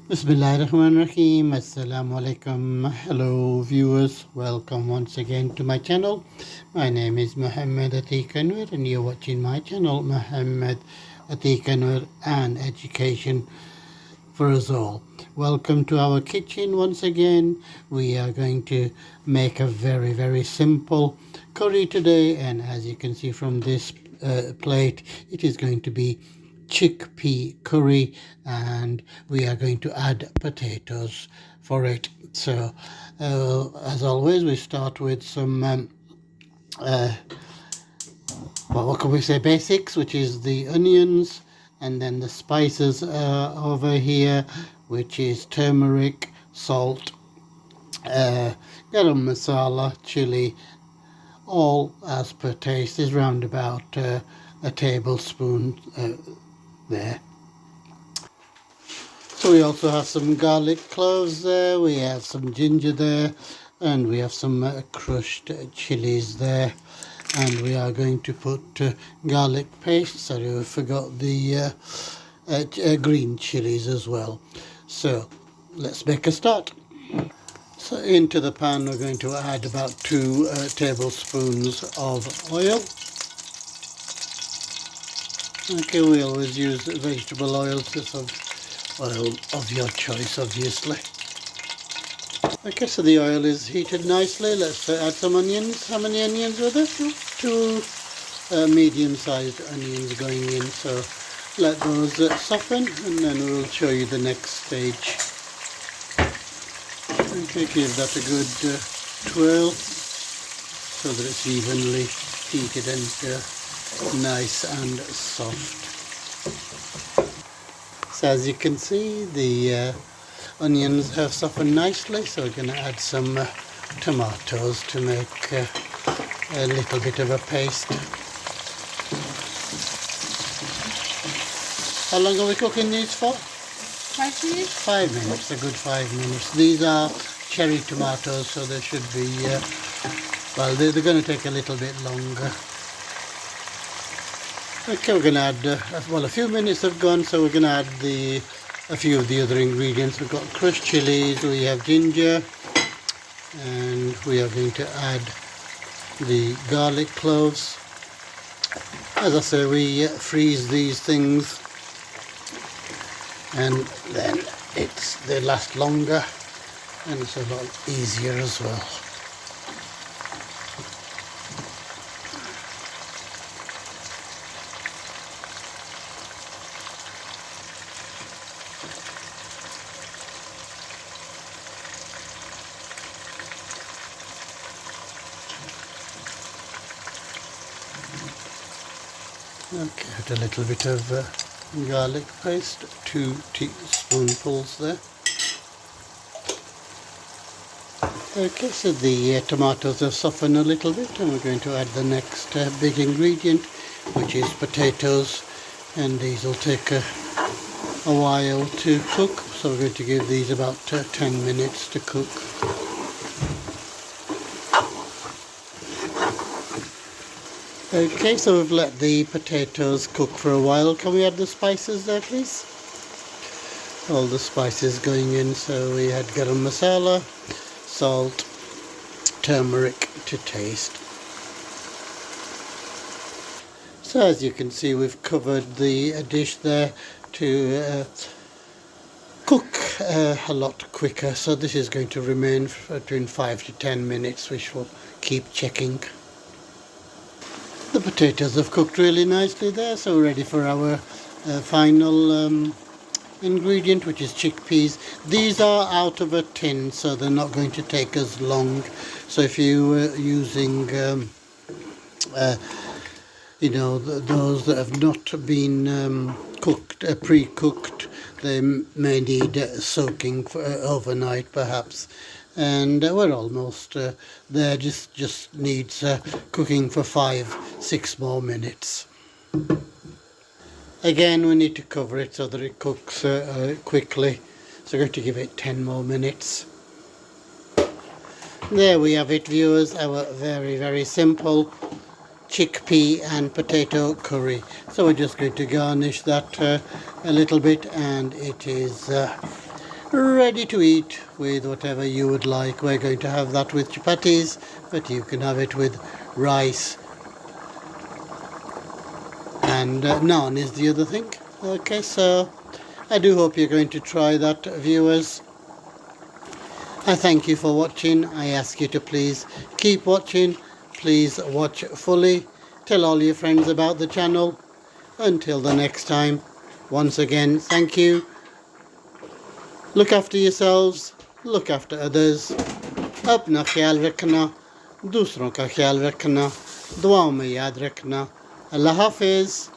Bismillahirrahmanirrahim. Assalamu alaikum. Hello viewers. Welcome once again to my channel. My name is Muhammad Atiq Anwar and you're watching my channel Muhammad Atiq Anwar and Education for us all. Welcome to our kitchen once again. We are going to make a very simple curry today, and as you can see from this plate, it is going to be chickpea curry, and we are going to add potatoes for it. So as always, we start with some what can we say, basics, which is the onions, and then the spices over here, which is turmeric, salt, garam masala, chili, all as per taste, is round about a tablespoon there. So we also have some garlic cloves there, we have some ginger there, and we have some crushed chilies there. And we are going to put garlic paste. Sorry, I forgot the green chilies as well. So let's make a start. So into the pan we're going to add about 2 tablespoons of oil. Okay, we always use vegetable oil, oil of your choice, obviously. Okay, so the oil is heated nicely. Let's add some onions. How many onions were there? Two medium-sized onions going in. So let those soften, and then we'll show you the next stage. Okay, give that a good twirl so that it's evenly heated and nice and soft. So as you can see, the onions have softened nicely, so we're going to add some tomatoes to make a little bit of a paste. How long are we cooking these for? 5 minutes? 5 minutes, a good 5 minutes. These are cherry tomatoes, so they should be, well, they're going to take a little bit longer. Okay, we're going to add, well, a few minutes have gone, so we're going to add a few of the other ingredients. We've got crushed chilies, we have ginger, and we are going to add the garlic cloves. As I say, we freeze these things, and then they last longer, and it's a lot easier as well. Okay, add a little bit of garlic paste, 2 teaspoonfuls there. Okay, so the tomatoes have softened a little bit, and we're going to add the next big ingredient, which is potatoes, and these will take a while to cook, so we're going to give these about 10 minutes to cook. Okay, so we've let the potatoes cook for a while. Can we add the spices there, please? All the spices going in, so we add garam masala, salt, turmeric to taste. So as you can see, we've covered the dish there to cook a lot quicker. So this is going to remain for between 5 to 10 minutes, which we'll keep checking. The potatoes have cooked really nicely there, so we're ready for our final ingredient, which is chickpeas. These are out of a tin, so they're not going to take as long. So if you were using those that have not been cooked, pre-cooked, they may need soaking for overnight perhaps. And we're almost there, just needs cooking for 5-6 more minutes. Again, we need to cover it so that it cooks quickly, so we're going to give it 10 more minutes. There we have it, viewers, our very simple chickpea and potato curry. So we're just going to garnish that a little bit, and it is ready to eat with whatever you would like. We're going to have that with chapatis, but you can have it with rice, and naan is the other thing. Okay, so I do hope you're going to try that, viewers. I thank you for watching. I ask you to please keep watching. Please watch fully. Tell all your friends about the channel. Until the next time, once again, thank you. Look after yourselves. Look after others. अपना ख्याल रखना, दूसरों का ख्याल रखना, दुआओं में याद रखना. अल्लाह हाफिज़.